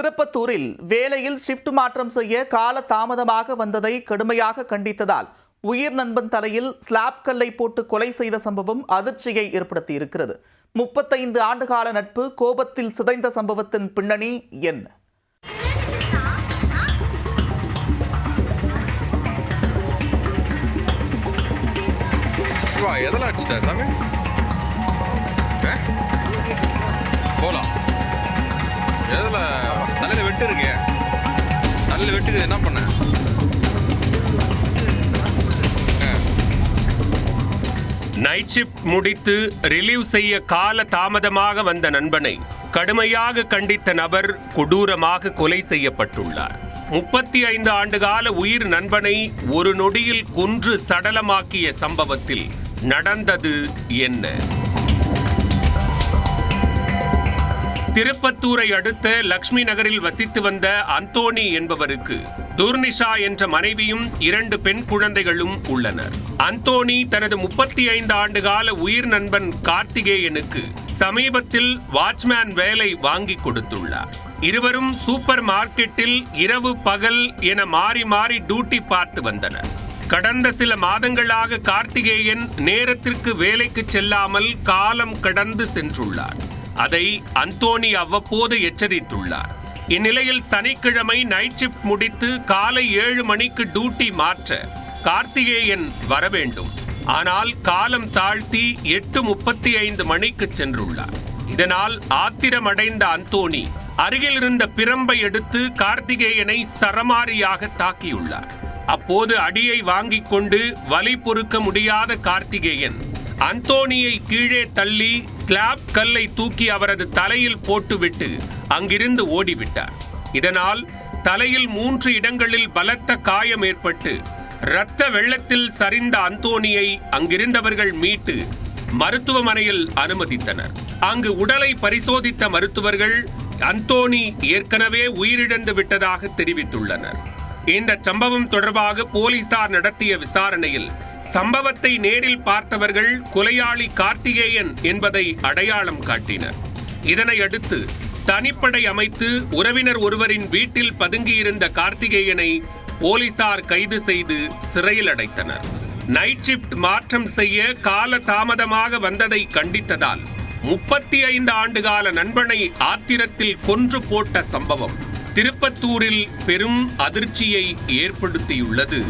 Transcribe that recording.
திருப்பத்தூரில் வேலையில் ஷிப்ட் மாற்றம் செய்ய கால தாமதமாக வந்ததை கடுமையாக கண்டித்ததால் உயிர் நண்பன் தலையில் ஸ்லாப் கல்லை போட்டு கொலை செய்த சம்பவம் அதிர்ச்சியை ஏற்படுத்தியிருக்கிறது. 35 ஆண்டுகால நட்பு கோபத்தில் சிதைந்த சம்பவத்தின் பின்னணி என்ன? என்ன பண்ண நைட் ஷிப்ட் முடித்து ரிலீவ் செய்ய கால தாமதமாக வந்த நண்பனை கடுமையாக கண்டித்த நபர் கொடூரமாக கொலை செய்யப்பட்டுள்ளார். 35 ஆண்டுகால உயிர் நண்பனை ஒரு நொடியில் கொன்று சடலமாக்கிய சம்பவத்தில் நடந்தது என்ன? திருப்பத்தூரை அடுத்த லக்ஷ்மி நகரில் வசித்து வந்த அந்தோணி என்பவருக்கு துர்னிஷா என்ற மனைவியும் 2 பெண் குழந்தைகளும் உள்ளனர். அந்தோணி தனது 35 ஆண்டுகால உயிர் நண்பன் கார்த்திகேயனுக்கு சமீபத்தில் வாட்ச்மேன் வேலை வாங்கி கொடுத்துள்ளார். இருவரும் சூப்பர் மார்க்கெட்டில் இரவு பகல் என மாறி மாறி டியூட்டி பார்த்து வந்தனர். கடந்த சில மாதங்களாக கார்த்திகேயன் நேரத்திற்கு வேலைக்கு செல்லாமல் காலம் கடந்து சென்றுள்ளார். அதை அந்தோணி அவ்வப்போது எச்சரித்துள்ளார். இந்நிலையில் சனிக்கிழமை நைட் ஷிப்ட் முடித்து காலை 7 மணிக்கு டியூட்டி மாற்ற கார்த்திகேயன் வர வேண்டும். ஆனால் காலம் தாழ்த்தி 8:35 மணிக்கு சென்றுள்ளார். இதனால் ஆத்திரமடைந்த அந்தோணி அருகில் இருந்த பிரம்பை எடுத்து கார்த்திகேயனை சரமாரியாக தாக்கியுள்ளார். அப்போது அடியை வாங்கிக் கொண்டு வலி பொறுக்க முடியாத கார்த்திகேயன் அந்தோணியை கீழே தள்ளி ஸ்லாப் கல்லை தூக்கி அவரது தலையில் போட்டுவிட்டு அங்கிருந்து ஓடிவிட்டார். இதனால் தலையில் 3 இடங்களில் பலத்த காயம் ஏற்பட்டு இரத்த வெள்ளத்தில் சரிந்த அந்தோணியை அங்கிருந்தவர்கள் மீட்டு மருத்துவமனையில் அனுமதித்தனர். அங்கு உடலை பரிசோதித்த மருத்துவர்கள் அந்தோணி ஏற்கனவே உயிரிழந்து விட்டதாக தெரிவித்துள்ளனர். இந்த சம்பவம் தொடர்பாக போலீசார் நடத்திய விசாரணையில் சம்பவத்தை நேரில் பார்த்தவர்கள் கொலையாளி கார்த்திகேயன் என்பதை அடையாளம் காட்டினர். இதனை அடுத்து தனிப்படை அமைத்து உறவினர் ஒருவரின் வீட்டில் பதுங்கியிருந்த கார்த்திகேயனை போலீசார் கைது செய்து சிறையில் அடைத்தனர். நைட் ஷிப்ட் மாற்றம் செய்ய கால தாமதமாக வந்ததை கண்டித்ததால் 35 ஆண்டுகால நண்பனை ஆத்திரத்தில் கொன்று போட்ட சம்பவம் திருப்பத்தூரில் பெரும் அதிர்ச்சியை ஏற்படுத்தியுள்ளது.